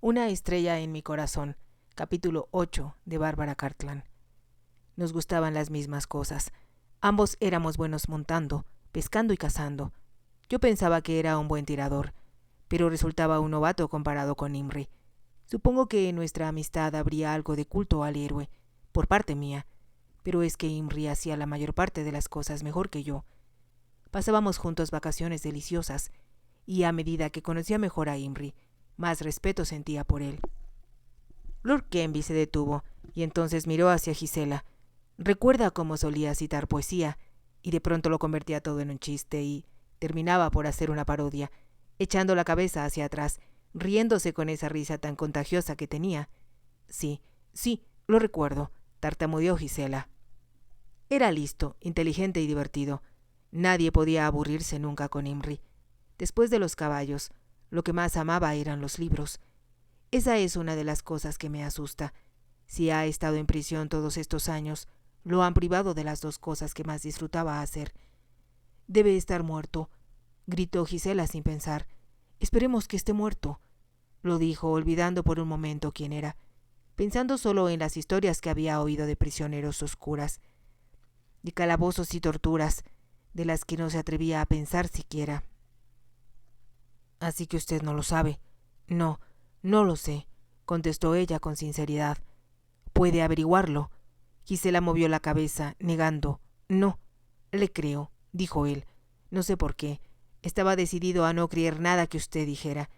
Una estrella en mi corazón, capítulo 8 de Bárbara Cartland. Nos gustaban las mismas cosas. Ambos éramos buenos montando, pescando y cazando. Yo pensaba que era un buen tirador, pero resultaba un novato comparado con Imri. Supongo que en nuestra amistad habría algo de culto al héroe, por parte mía, pero es que Imri hacía la mayor parte de las cosas mejor que yo. Pasábamos juntos vacaciones deliciosas, y a medida que conocía mejor a Imri, más respeto sentía por él. Lord Kenby se detuvo y entonces miró hacia Gisela. Recuerda cómo solía citar poesía y de pronto lo convertía todo en un chiste y terminaba por hacer una parodia, echando la cabeza hacia atrás, riéndose con esa risa tan contagiosa que tenía. Sí, lo recuerdo, tartamudeó Gisela. Era listo, inteligente y divertido. Nadie podía aburrirse nunca con Imri. Después de los caballos, lo que más amaba eran los libros. Esa es una de las cosas que me asusta. Si ha estado en prisión todos estos años, lo han privado de las dos cosas que más disfrutaba hacer. Debe estar muerto, gritó Gisela sin pensar. Esperemos que esté muerto, lo dijo, olvidando por un momento quién era, pensando solo en las historias que había oído de prisioneros oscuras, de calabozos y torturas, de las que no se atrevía a pensar siquiera. Así que usted no lo sabe. No lo sé, contestó ella con sinceridad. ¿Puede averiguarlo? Gisela movió la cabeza, negando. No, le creo, dijo él. No sé por qué. Estaba decidido a no creer nada que usted dijera.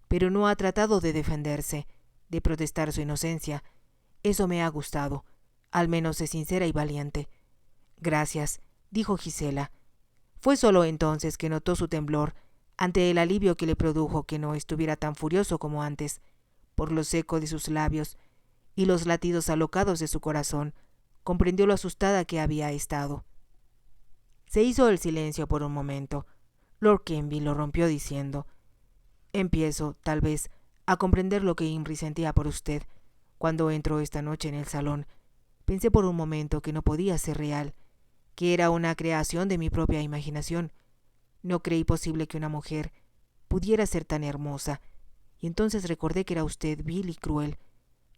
Pero no ha tratado de defenderse, de protestar su inocencia. Eso me ha gustado. Al menos es sincera y valiente. Gracias, dijo Gisela. Fue solo entonces que notó su temblor, ante el alivio que le produjo que no estuviera tan furioso como antes, por lo seco de sus labios y los latidos alocados de su corazón, comprendió lo asustada que había estado. Se hizo el silencio por un momento. Lord Kenby lo rompió diciendo: «Empiezo, tal vez, a comprender lo que Imri sentía por usted. Cuando entró esta noche en el salón, pensé por un momento que no podía ser real, que era una creación de mi propia imaginación. No creí posible que una mujer pudiera ser tan hermosa, y entonces recordé que era usted vil y cruel,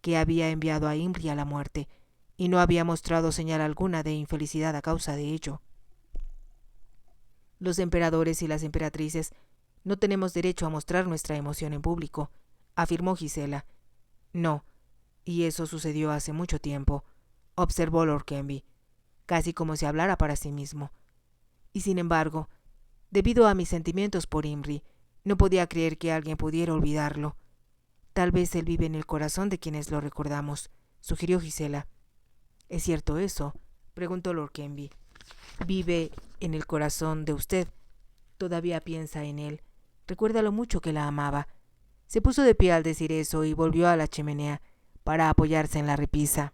que había enviado a Imri a la muerte, y no había mostrado señal alguna de infelicidad a causa de ello. Los emperadores y las emperatrices no tenemos derecho a mostrar nuestra emoción en público», afirmó Gisela. «No, y eso sucedió hace mucho tiempo», observó Lord Kenby, casi como si hablara para sí mismo. «Y sin embargo, debido a mis sentimientos por Imri, no podía creer que alguien pudiera olvidarlo. Tal vez él vive en el corazón de quienes lo recordamos», sugirió Gisela. «¿Es cierto eso?», preguntó Lord Kenby. «Vive en el corazón de usted. Todavía piensa en él. Recuerda lo mucho que la amaba». Se puso de pie al decir eso y volvió a la chimenea para apoyarse en la repisa.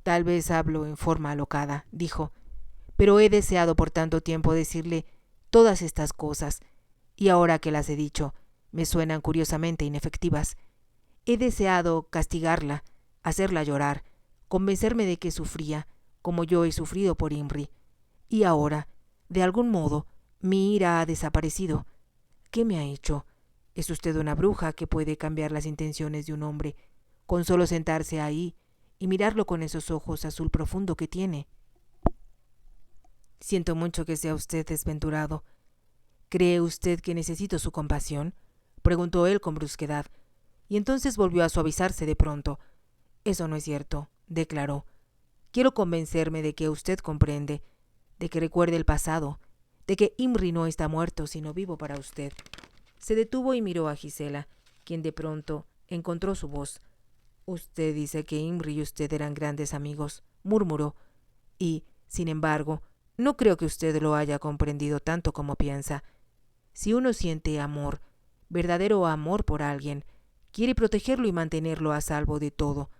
«Tal vez hablo en forma alocada», dijo, «pero he deseado por tanto tiempo decirle todas estas cosas, y ahora que las he dicho, me suenan curiosamente inefectivas. He deseado castigarla, hacerla llorar, convencerme de que sufría, como yo he sufrido por Imri. Y ahora, de algún modo, mi ira ha desaparecido. ¿Qué me ha hecho? Es usted una bruja que puede cambiar las intenciones de un hombre, con solo sentarse ahí y mirarlo con esos ojos azul profundo que tiene». «Siento mucho que sea usted desventurado. ¿Cree usted que necesito su compasión?», preguntó él con brusquedad, y entonces volvió a suavizarse de pronto. «Eso no es cierto», declaró. «Quiero convencerme de que usted comprende, de que recuerde el pasado, de que Imri no está muerto sino vivo para usted». Se detuvo y miró a Gisela, quien de pronto encontró su voz. «Usted dice que Imri y usted eran grandes amigos», murmuró, «y, sin embargo, no creo que usted lo haya comprendido tanto como piensa. Si uno siente amor, verdadero amor por alguien, quiere protegerlo y mantenerlo a salvo de todo.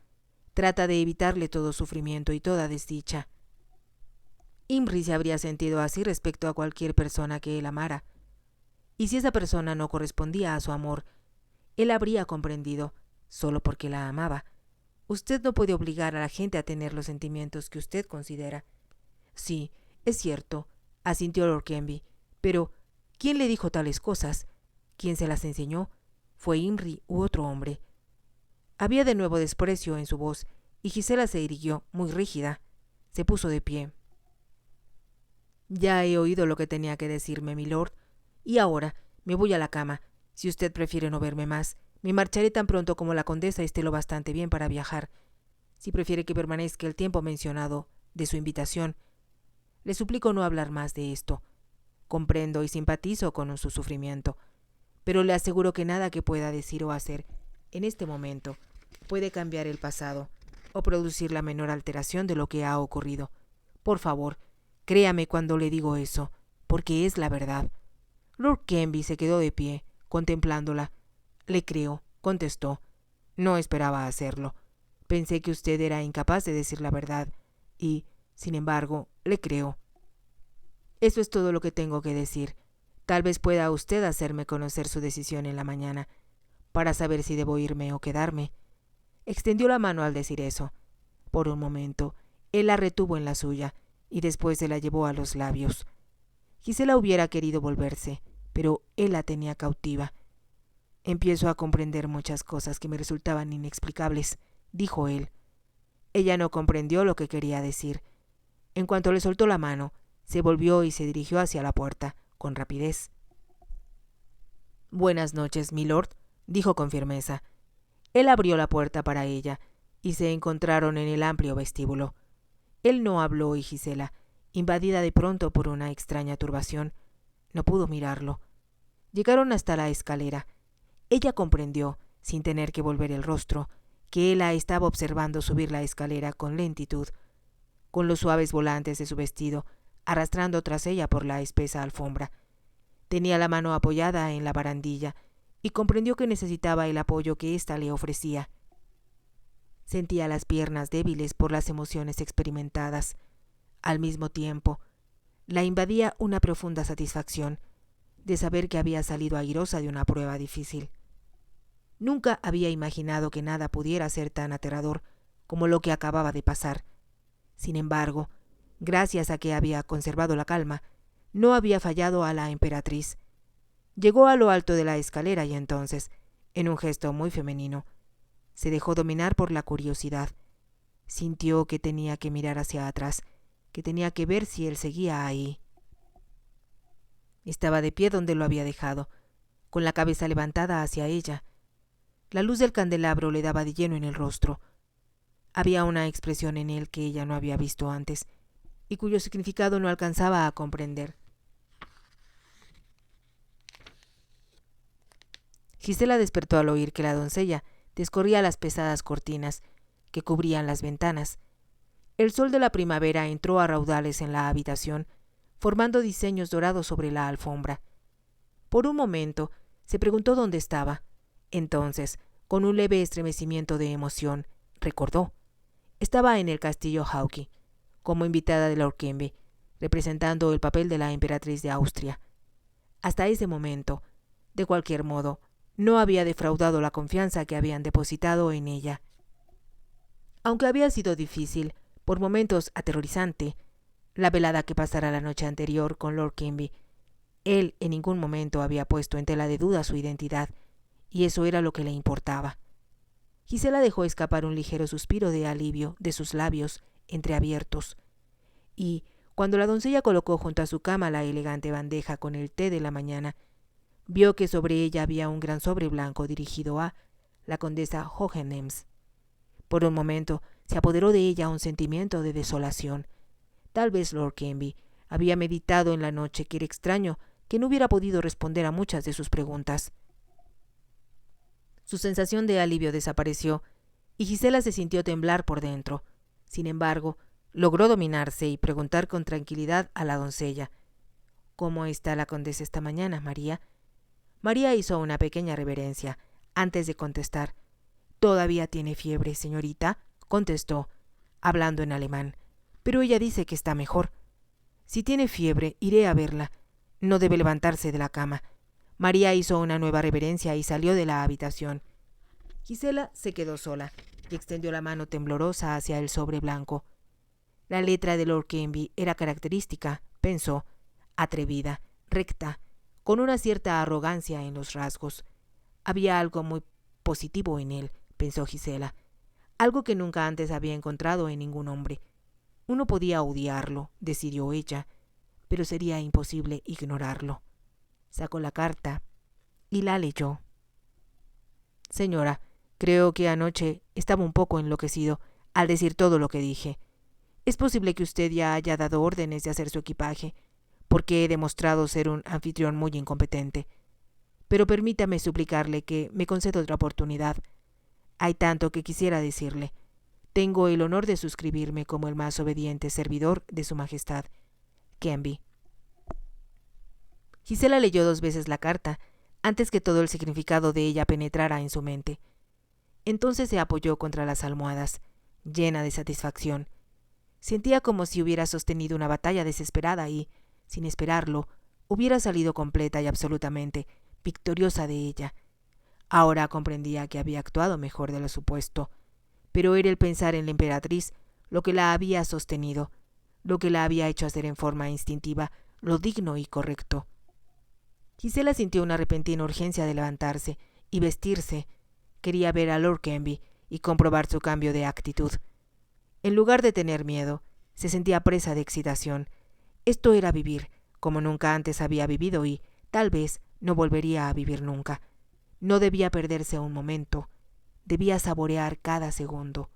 Trata de evitarle todo sufrimiento y toda desdicha». Imri se habría sentido así respecto a cualquier persona que él amara. Y si esa persona no correspondía a su amor, él habría comprendido, solo porque la amaba. Usted no puede obligar a la gente a tener los sentimientos que usted considera. «Sí, es cierto», asintió Lord Kenby, «pero ¿quién le dijo tales cosas? ¿Quién se las enseñó? ¿Fue Imry u otro hombre? Había de nuevo desprecio en su voz, y Gisela se irguió, muy rígida. Se puso de pie. Ya he oído lo que tenía que decirme, milord, y ahora me voy a la cama. Si usted prefiere no verme más, me marcharé tan pronto como la condesa esté lo bastante bien para viajar. Si prefiere que permanezca el tiempo mencionado de su invitación, le suplico no hablar más de esto. Comprendo y simpatizo con su sufrimiento, pero le aseguro que nada que pueda decir o hacer en este momento puede cambiar el pasado o producir la menor alteración de lo que ha ocurrido. Por favor, créame cuando le digo eso, porque es la verdad. Lord Kenby se quedó de pie, contemplándola. Le creo, contestó. No esperaba hacerlo. Pensé que usted era incapaz de decir la verdad, y, sin embargo, le creo. Eso es todo lo que tengo que decir. Tal vez pueda usted hacerme conocer su decisión en la mañana, para saber si debo irme o quedarme. Extendió la mano al decir eso. Por un momento, él la retuvo en la suya, y después se la llevó a los labios. Gisela hubiera querido volverse, pero él la tenía cautiva. Empiezo a comprender muchas cosas que me resultaban inexplicables, dijo él. Ella no comprendió lo que quería decir. En cuanto le soltó la mano, se volvió y se dirigió hacia la puerta, con rapidez. Buenas noches, milord, dijo con firmeza. Él abrió la puerta para ella, y se encontraron en el amplio vestíbulo. Él no habló y Gisela, invadida de pronto por una extraña turbación, no pudo mirarlo. Llegaron hasta la escalera. Ella comprendió, sin tener que volver el rostro, que él la estaba observando subir la escalera con lentitud, con los suaves volantes de su vestido arrastrando tras ella por la espesa alfombra. Tenía la mano apoyada en la barandilla y comprendió que necesitaba el apoyo que ésta le ofrecía. Sentía las piernas débiles por las emociones experimentadas. Al mismo tiempo, la invadía una profunda satisfacción de saber que había salido airosa de una prueba difícil. Nunca había imaginado que nada pudiera ser tan aterrador como lo que acababa de pasar. Sin embargo, gracias a que había conservado la calma, no había fallado a la emperatriz. Llegó a lo alto de la escalera y entonces, en un gesto muy femenino, se dejó dominar por la curiosidad. Sintió que tenía que mirar hacia atrás, que tenía que ver si él seguía ahí. Estaba de pie donde lo había dejado, con la cabeza levantada hacia ella. La luz del candelabro le daba de lleno en el rostro. Había una expresión en él que ella no había visto antes, y cuyo significado no alcanzaba a comprender. Gisela despertó al oír que la doncella descorría las pesadas cortinas que cubrían las ventanas. El sol de la primavera entró a raudales en la habitación, formando diseños dorados sobre la alfombra. Por un momento se preguntó dónde estaba. Entonces, con un leve estremecimiento de emoción, recordó. Estaba en el castillo Haughey, como invitada de Lord Kenby, representando el papel de la emperatriz de Austria. Hasta ese momento, de cualquier modo, no había defraudado la confianza que habían depositado en ella. Aunque había sido difícil, por momentos aterrorizante, la velada que pasara la noche anterior con Lord Kenby, él en ningún momento había puesto en tela de duda su identidad, y eso era lo que le importaba. Gisela dejó escapar un ligero suspiro de alivio de sus labios entreabiertos, y, cuando la doncella colocó junto a su cama la elegante bandeja con el té de la mañana, vio que sobre ella había un gran sobre blanco dirigido a la condesa Hohenems. Por un momento se apoderó de ella un sentimiento de desolación. Tal vez Lord Kenby había meditado en la noche que era extraño que no hubiera podido responder a muchas de sus preguntas. Su sensación de alivio desapareció y Gisela se sintió temblar por dentro. Sin embargo, logró dominarse y preguntar con tranquilidad a la doncella: «¿Cómo está la condesa esta mañana, María?» María hizo una pequeña reverencia antes de contestar. «Todavía tiene fiebre, señorita», contestó, hablando en alemán, «pero ella dice que está mejor. Si tiene fiebre, iré a verla. No debe levantarse de la cama». María hizo una nueva reverencia y salió de la habitación. Gisela se quedó sola y extendió la mano temblorosa hacia el sobre blanco. La letra de Lord Kenby era característica, pensó, atrevida, recta, con una cierta arrogancia en los rasgos. Había algo muy positivo en él, pensó Gisela, algo que nunca antes había encontrado en ningún hombre. Uno podía odiarlo, decidió ella, pero sería imposible ignorarlo. Sacó la carta y la leyó. Señora, creo que anoche estaba un poco enloquecido al decir todo lo que dije. Es posible que usted ya haya dado órdenes de hacer su equipaje, porque he demostrado ser un anfitrión muy incompetente. Pero permítame suplicarle que me conceda otra oportunidad. Hay tanto que quisiera decirle. Tengo el honor de suscribirme como el más obediente servidor de Su Majestad, Canby. Gisela leyó 2 veces la carta antes que todo el significado de ella penetrara en su mente. Entonces se apoyó contra las almohadas, llena de satisfacción. Sentía como si hubiera sostenido una batalla desesperada y, sin esperarlo, hubiera salido completa y absolutamente victoriosa de ella. Ahora comprendía que había actuado mejor de lo supuesto, pero era el pensar en la emperatriz lo que la había sostenido, lo que la había hecho hacer en forma instintiva lo digno y correcto. Gisela sintió una repentina urgencia de levantarse y vestirse. Quería ver a Lord Canby y comprobar su cambio de actitud. En lugar de tener miedo, se sentía presa de excitación. Esto era vivir, como nunca antes había vivido y, tal vez, no volvería a vivir nunca. No debía perderse un momento. Debía saborear cada segundo.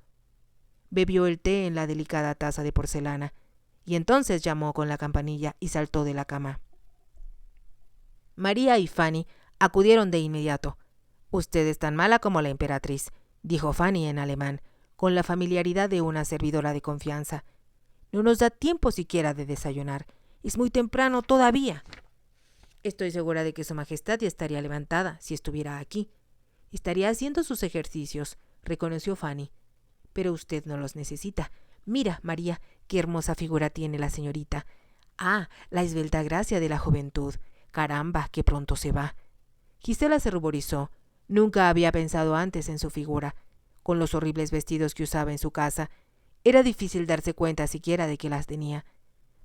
Bebió el té en la delicada taza de porcelana y entonces llamó con la campanilla y saltó de la cama. María y Fanny acudieron de inmediato. «Usted es tan mala como la emperatriz», dijo Fanny en alemán, con la familiaridad de una servidora de confianza. «No nos da tiempo siquiera de desayunar. Es muy temprano todavía». «Estoy segura de que Su Majestad ya estaría levantada si estuviera aquí. Estaría haciendo sus ejercicios», reconoció Fanny. «Pero usted no los necesita. Mira, María, qué hermosa figura tiene la señorita. Ah, la esbelta gracia de la juventud. Caramba, qué pronto se va». Gisela se ruborizó. Nunca había pensado antes en su figura. Con los horribles vestidos que usaba en su casa, era difícil darse cuenta siquiera de que las tenía.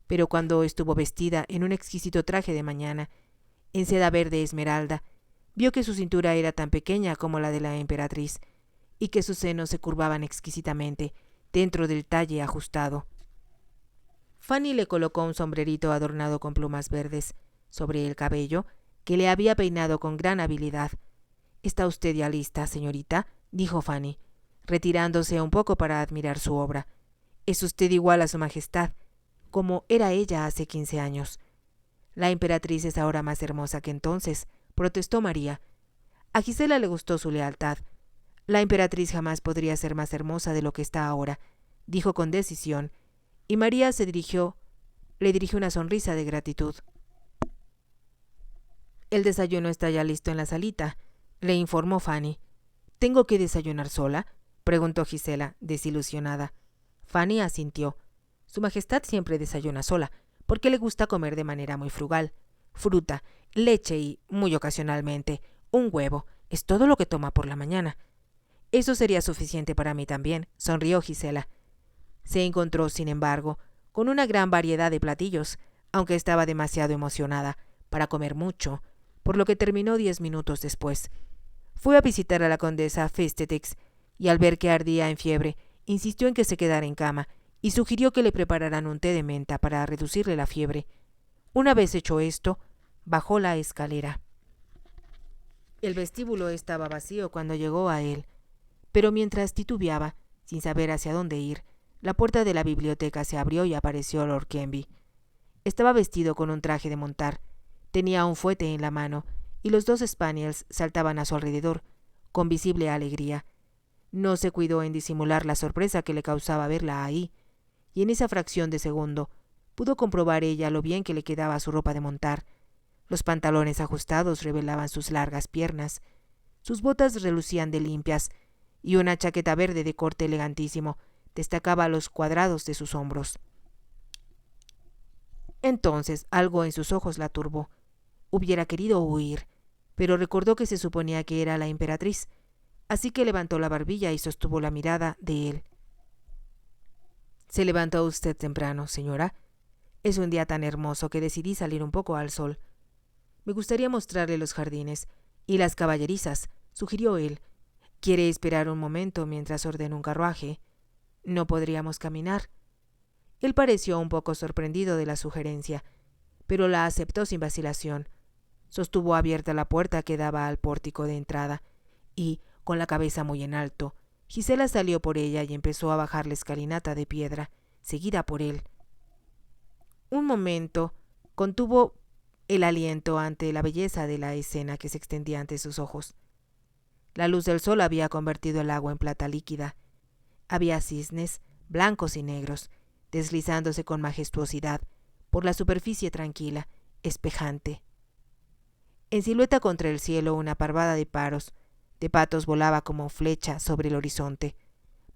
Pero cuando estuvo vestida en un exquisito traje de mañana, en seda verde esmeralda, vio que su cintura era tan pequeña como la de la emperatriz, y que sus senos se curvaban exquisitamente dentro del talle ajustado. Fanny le colocó un sombrerito adornado con plumas verdes sobre el cabello, que le había peinado con gran habilidad. «¿Está usted ya lista, señorita?», dijo Fanny, retirándose un poco para admirar su obra. «Es usted igual a Su Majestad, como era ella hace 15 años. La emperatriz es ahora más hermosa que entonces», protestó María. A Gisela le gustó su lealtad. «La emperatriz jamás podría ser más hermosa de lo que está ahora», dijo con decisión, y María le dirigió una sonrisa de gratitud. «El desayuno está ya listo en la salita», le informó Fanny. «¿Tengo que desayunar sola?», preguntó Gisela, desilusionada. Fanny asintió. «Su Majestad siempre desayuna sola, porque le gusta comer de manera muy frugal. Fruta, leche y, muy ocasionalmente, un huevo. Es todo lo que toma por la mañana». «Eso sería suficiente para mí también», sonrió Gisela. Se encontró, sin embargo, con una gran variedad de platillos, aunque estaba demasiado emocionada para comer mucho, por lo que terminó 10 minutos después. Fue a visitar a la condesa Festetix, y al ver que ardía en fiebre, insistió en que se quedara en cama, y sugirió que le prepararan un té de menta para reducirle la fiebre. Una vez hecho esto, bajó la escalera. El vestíbulo estaba vacío cuando llegó a él, pero mientras titubeaba, sin saber hacia dónde ir, la puerta de la biblioteca se abrió y apareció Lord Canby. Estaba vestido con un traje de montar, tenía un fuete en la mano, y los 2 spaniels saltaban a su alrededor, con visible alegría. No se cuidó en disimular la sorpresa que le causaba verla ahí, y en esa fracción de segundo pudo comprobar ella lo bien que le quedaba su ropa de montar. Los pantalones ajustados revelaban sus largas piernas, sus botas relucían de limpias, y una chaqueta verde de corte elegantísimo destacaba los cuadrados de sus hombros. Entonces algo en sus ojos la turbó. Hubiera querido huir, pero recordó que se suponía que era la emperatriz, así que levantó la barbilla y sostuvo la mirada de él. «¿Se levantó usted temprano, señora? Es un día tan hermoso que decidí salir un poco al sol». Me gustaría mostrarle los jardines y las caballerizas, sugirió él. ¿Quiere esperar un momento mientras ordeno un carruaje? ¿No podríamos caminar? Él pareció un poco sorprendido de la sugerencia, pero la aceptó sin vacilación. Sostuvo abierta la puerta que daba al pórtico de entrada y, con la cabeza muy en alto, Gisela salió por ella y empezó a bajar la escalinata de piedra, seguida por él. Un momento contuvo el aliento ante la belleza de la escena que se extendía ante sus ojos. La luz del sol había convertido el agua en plata líquida. Había cisnes, blancos y negros, deslizándose con majestuosidad por la superficie tranquila, espejante. En silueta contra el cielo una parvada de patos volaba como flecha sobre el horizonte.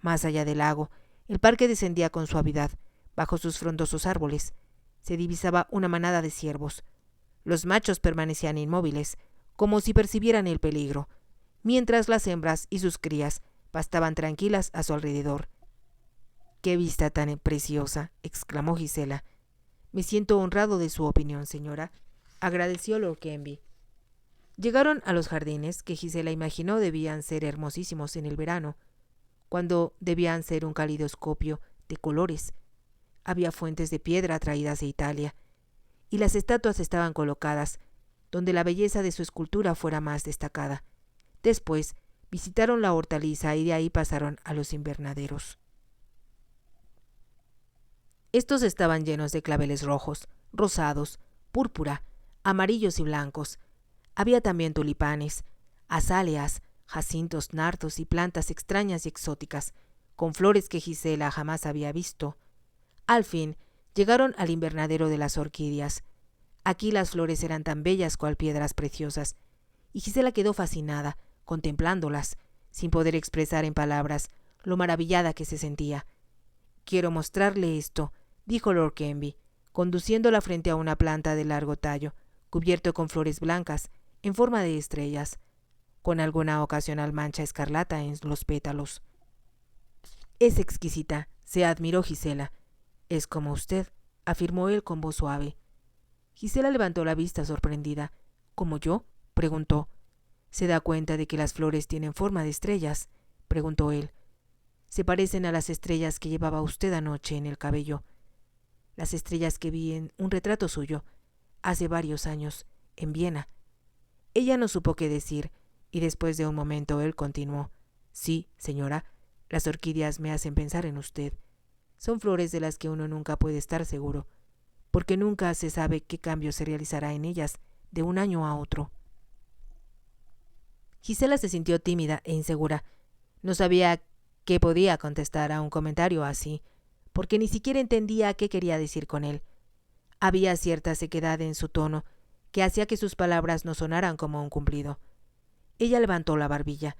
Más allá del lago, el parque descendía con suavidad. Bajo sus frondosos árboles se divisaba una manada de ciervos. Los machos permanecían inmóviles, como si percibieran el peligro, mientras las hembras y sus crías pastaban tranquilas a su alrededor. «¡Qué vista tan preciosa!», exclamó Gisela. «Me siento honrado de su opinión, señora», agradeció Lord Canby. Llegaron a los jardines, que Gisela imaginó debían ser hermosísimos en el verano, cuando debían ser un calidoscopio de colores. Había fuentes de piedra traídas de Italia, y las estatuas estaban colocadas donde la belleza de su escultura fuera más destacada. Después visitaron la hortaliza y de ahí pasaron a los invernaderos. Estos estaban llenos de claveles rojos, rosados, púrpura, amarillos y blancos. Había también tulipanes, azáleas, jacintos, nardos y plantas extrañas y exóticas, con flores que Gisela jamás había visto. Al fin, llegaron al invernadero de las orquídeas. Aquí las flores eran tan bellas cual piedras preciosas, y Gisela quedó fascinada, contemplándolas, sin poder expresar en palabras lo maravillada que se sentía. «Quiero mostrarle esto», dijo Lord Canby, conduciéndola frente a una planta de largo tallo, cubierto con flores blancas, en forma de estrellas, con alguna ocasional mancha escarlata en los pétalos. «Es exquisita», se admiró Gisela. «Es como usted», afirmó él con voz suave. Gisela levantó la vista sorprendida. «¿Como yo?», preguntó. «¿Se da cuenta de que las flores tienen forma de estrellas?», preguntó él. «Se parecen a las estrellas que llevaba usted anoche en el cabello. Las estrellas que vi en un retrato suyo, hace varios años, en Viena». Ella no supo qué decir, y después de un momento él continuó. «Sí, señora, las orquídeas me hacen pensar en usted. Son flores de las que uno nunca puede estar seguro, porque nunca se sabe qué cambio se realizará en ellas de un año a otro». Gisela se sintió tímida e insegura. No sabía qué podía contestar a un comentario así, porque ni siquiera entendía qué quería decir con él. Había cierta sequedad en su tono que hacía que sus palabras no sonaran como un cumplido. Ella levantó la barbilla.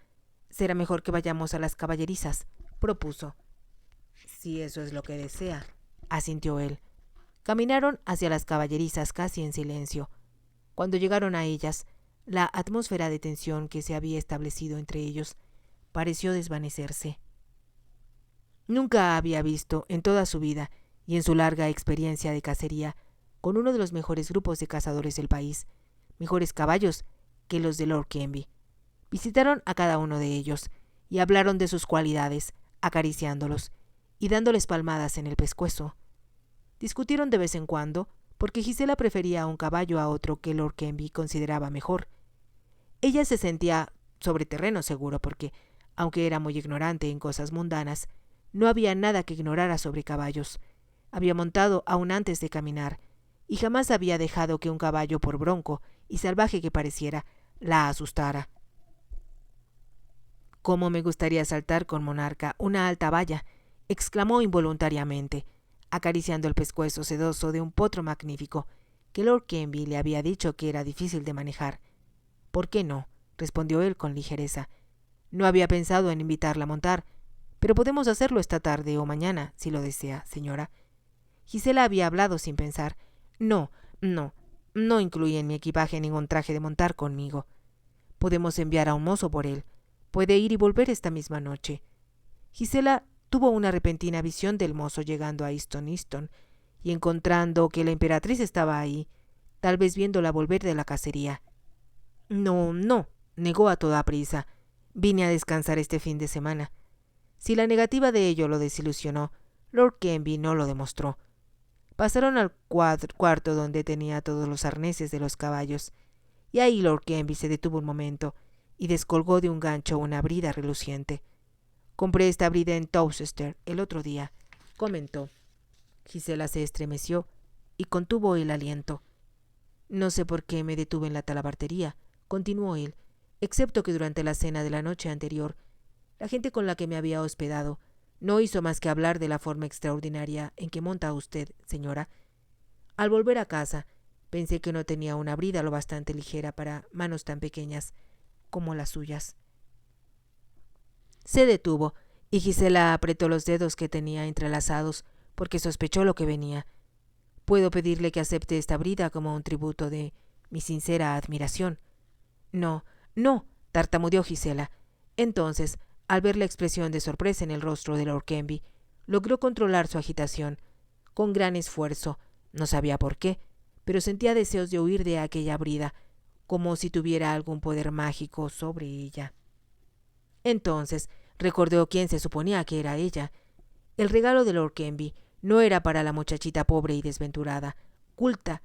«Será mejor que vayamos a las caballerizas», propuso. «Si eso es lo que desea», asintió él. Caminaron hacia las caballerizas casi en silencio. Cuando llegaron a ellas, la atmósfera de tensión que se había establecido entre ellos pareció desvanecerse. Nunca había visto en toda su vida y en su larga experiencia de cacería con uno de los mejores grupos de cazadores del país, mejores caballos que los de Lord Canby. Visitaron a cada uno de ellos y hablaron de sus cualidades, acariciándolos y dándoles palmadas en el pescuezo. Discutieron de vez en cuando, porque Gisela prefería un caballo a otro que Lord Canby consideraba mejor. Ella se sentía sobre terreno seguro porque, aunque era muy ignorante en cosas mundanas, no había nada que ignorara sobre caballos. Había montado aún antes de caminar, y jamás había dejado que un caballo, por bronco y salvaje que pareciera, la asustara. «¿Cómo me gustaría saltar con Monarca una alta valla?», exclamó involuntariamente, acariciando el pescuezo sedoso de un potro magnífico, que Lord Canby le había dicho que era difícil de manejar. «¿Por qué no?», respondió él con ligereza. «No había pensado en invitarla a montar, pero podemos hacerlo esta tarde o mañana, si lo desea, señora». Gisela había hablado sin pensar. «No incluí en mi equipaje ningún traje de montar conmigo. Podemos enviar a un mozo por él. Puede ir y volver esta misma noche». Gisela tuvo una repentina visión del mozo llegando a Easton y encontrando que la emperatriz estaba ahí, tal vez viéndola volver de la cacería. No, negó a toda prisa. Vine a descansar este fin de semana. Si la negativa de ello lo desilusionó, Lord Canby no lo demostró. Pasaron al cuarto donde tenía todos los arneses de los caballos, y ahí Lord Canby se detuvo un momento y descolgó de un gancho una brida reluciente. Compré esta brida en Towcester el otro día, comentó. Gisela se estremeció y contuvo el aliento. No sé por qué me detuve en la talabartería, continuó él, excepto que durante la cena de la noche anterior, la gente con la que me había hospedado no hizo más que hablar de la forma extraordinaria en que monta usted, señora. Al volver a casa, pensé que no tenía una brida lo bastante ligera para manos tan pequeñas como las suyas. Se detuvo, y Gisela apretó los dedos que tenía entrelazados, porque sospechó lo que venía. Puedo pedirle que acepte esta brida como un tributo de mi sincera admiración. No, tartamudeó Gisela. Entonces, al ver la expresión de sorpresa en el rostro de Lord Canby, logró controlar su agitación. Con gran esfuerzo, no sabía por qué, pero sentía deseos de huir de aquella brida, como si tuviera algún poder mágico sobre ella. Entonces recordó quién se suponía que era ella. El regalo de Lord Canby no era para la muchachita pobre y desventurada, oculta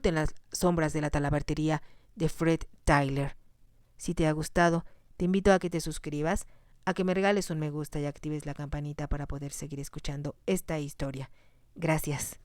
en las sombras de la talabartería de Fred Tyler. Si te ha gustado, te invito a que te suscribas, a que me regales un me gusta y actives la campanita para poder seguir escuchando esta historia. Gracias.